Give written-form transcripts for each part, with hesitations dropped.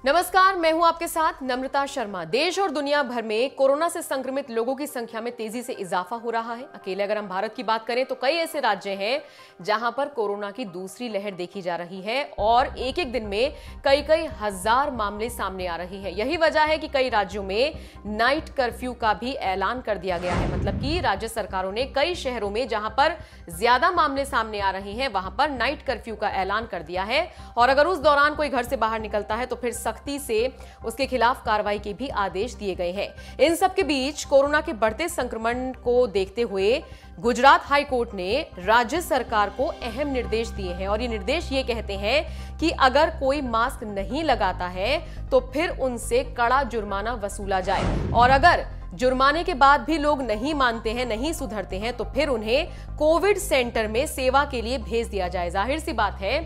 नमस्कार, मैं हूं आपके साथ नम्रता शर्मा। देश और दुनिया भर में कोरोना से संक्रमित लोगों की संख्या में तेजी से इजाफा हो रहा है। अकेले अगर हम भारत की बात करें तो कई ऐसे राज्य हैं जहां पर कोरोना की दूसरी लहर देखी जा रही है और एक एक दिन में कई कई हजार मामले सामने आ रहे हैं। यही वजह है कि कई राज्यों में नाइट कर्फ्यू का भी ऐलान कर दिया गया है। मतलब कि राज्य सरकारों ने कई शहरों में जहां पर ज्यादा मामले सामने आ रहे हैं वहां पर नाइट कर्फ्यू का ऐलान कर दिया है और अगर उस दौरान कोई घर से बाहर निकलता है तो फिर सख्ती से उसके खिलाफ कार्रवाई के भी आदेश दिए गए हैं। इन सब के बीच कोरोना के बढ़ते संक्रमण को देखते हुए गुजरात हाई कोर्ट ने राज्य सरकार को अहम निर्देश दिए हैं और ये निर्देश ये कहते हैं कि अगर कोई मास्क नहीं लगाता है तो फिर उनसे कड़ा जुर्माना वसूला जाए और अगर जुर्माने के बाद भी लोग नहीं मानते हैं, नहीं सुधरते हैं तो फिर उन्हें कोविड सेंटर में सेवा के लिए भेज दिया जाए। जाहिर सी बात है,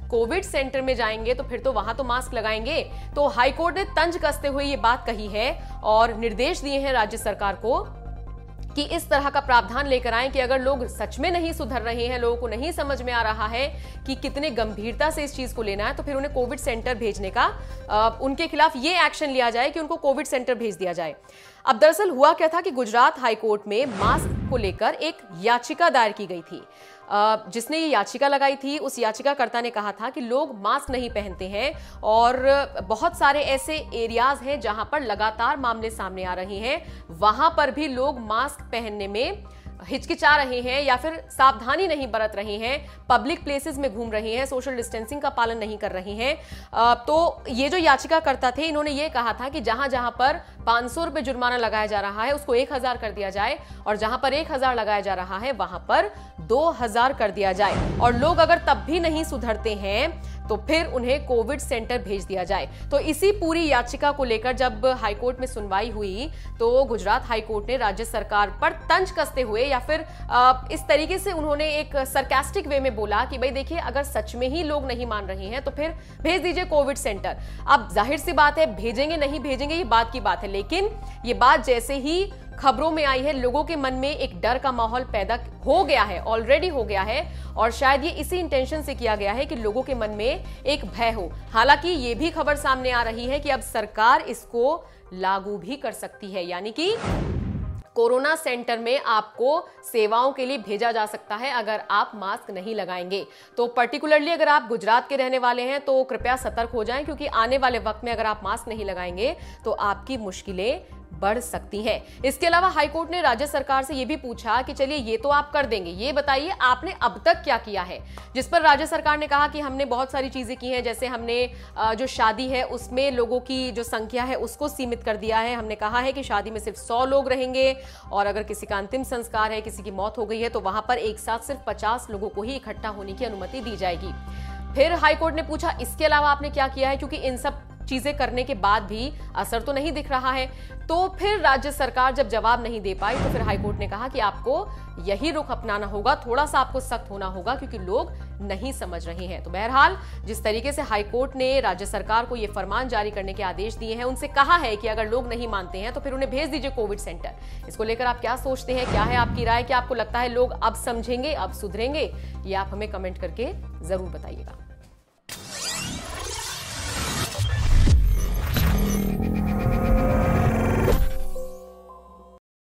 कोविड सेंटर में जाएंगे तो फिर तो वहां तो मास्क लगाएंगे। तो हाईकोर्ट ने तंज कसते हुए ये बात कही है और निर्देश दिए हैं राज्य सरकार को कि इस तरह का प्रावधान लेकर आए कि अगर लोग सच में नहीं सुधर रहे हैं, लोगों को नहीं समझ में आ रहा है कि कितने गंभीरता से इस चीज को लेना है, तो फिर उन्हें कोविड सेंटर भेजने का उनके खिलाफ ये एक्शन लिया जाए कि उनको कोविड सेंटर भेज दिया जाए। अब दरअसल हुआ क्या था कि गुजरात हाईकोर्ट में मास्क को लेकर एक याचिका दायर की गई थी। जिसने ये याचिका लगाई थी उस याचिकाकर्ता ने कहा था कि लोग मास्क नहीं पहनते हैं और बहुत सारे ऐसे एरियाज हैं जहां पर लगातार मामले सामने आ रहे हैं, वहां पर भी लोग मास्क पहनने में हिचकिचा रहे हैं या फिर सावधानी नहीं बरत रहे हैं, पब्लिक प्लेसेस में घूम रहे हैं, सोशल डिस्टेंसिंग का पालन नहीं कर रहे हैं। तो ये जो याचिकाकर्ता थे इन्होंने ये कहा था कि जहां जहां पर 500 रुपए जुर्माना लगाया जा रहा है उसको 1000 कर दिया जाए और जहां पर 1000 लगाया जा रहा है वहां पर 2000 कर दिया जाए और लोग अगर तब भी नहीं सुधरते हैं तो फिर उन्हें कोविड सेंटर भेज दिया जाए। तो इसी पूरी याचिका को लेकर जब हाईकोर्ट में सुनवाई हुई तो गुजरात हाईकोर्ट ने राज्य सरकार पर तंज कसते हुए या फिर इस तरीके से उन्होंने एक सरकास्टिक वे में बोला कि भाई देखिए, अगर सच में ही लोग नहीं मान रहे हैं तो फिर भेज दीजिए कोविड सेंटर। अब जाहिर सी बात है, भेजेंगे नहीं भेजेंगे ये बात की बात है, लेकिन ये बात जैसे ही खबरों में आई है लोगों के मन में एक डर का माहौल पैदा हो गया है, ऑलरेडी हो गया है और शायद ये इसी इंटेंशन से किया गया है कि लोगों के मन में एक भय हो। हालांकि ये भी खबर सामने आ रही है कि अब सरकार इसको लागू भी कर सकती है, यानी कि कोरोना सेंटर में आपको सेवाओं के लिए भेजा जा सकता है अगर आप मास्क नहीं लगाएंगे। तो पर्टिकुलरली अगर आप गुजरात के रहने वाले हैं तो कृपया सतर्क हो जाएं, क्योंकि आने वाले वक्त में अगर आप मास्क नहीं लगाएंगे तो आपकी मुश्किलें बढ़ सकती हैं। इसके अलावा हाईकोर्ट ने राज्य सरकार से यह भी पूछा कि चलिए ये तो आप कर देंगे, ये बताइए आपने अब तक क्या किया है। जिस पर राज्य सरकार ने कहा कि हमने बहुत सारी चीजें की हैं, जैसे हमने जो शादी है उसमें लोगों की जो संख्या है उसको सीमित कर दिया है। हमने कहा है कि शादी में सिर्फ 100 लोग रहेंगे और अगर किसी का अंतिम संस्कार है, किसी की मौत हो गई है तो वहां पर एक साथ सिर्फ 50 लोगों को ही इकट्ठा होने की अनुमति दी जाएगी। फिर हाईकोर्ट ने पूछा इसके अलावा आपने क्या किया है, क्योंकि इन सब चीजें करने के बाद भी असर तो नहीं दिख रहा है। तो फिर राज्य सरकार जब जवाब नहीं दे पाई तो फिर हाईकोर्ट ने कहा कि आपको यही रुख अपनाना होगा, थोड़ा सा आपको सख्त होना होगा, क्योंकि लोग नहीं समझ रहे हैं। तो बहरहाल जिस तरीके से हाईकोर्ट ने राज्य सरकार को यह फरमान जारी करने के आदेश दिए हैं, उनसे कहा है कि अगर लोग नहीं मानते हैं तो फिर उन्हें भेज दीजिए कोविड सेंटर। इसको लेकर आप क्या सोचते हैं, क्या है आपकी राय? क्या आपको लगता है लोग अब समझेंगे, अब सुधरेंगे? ये आप हमें कमेंट करके जरूर बताइएगा।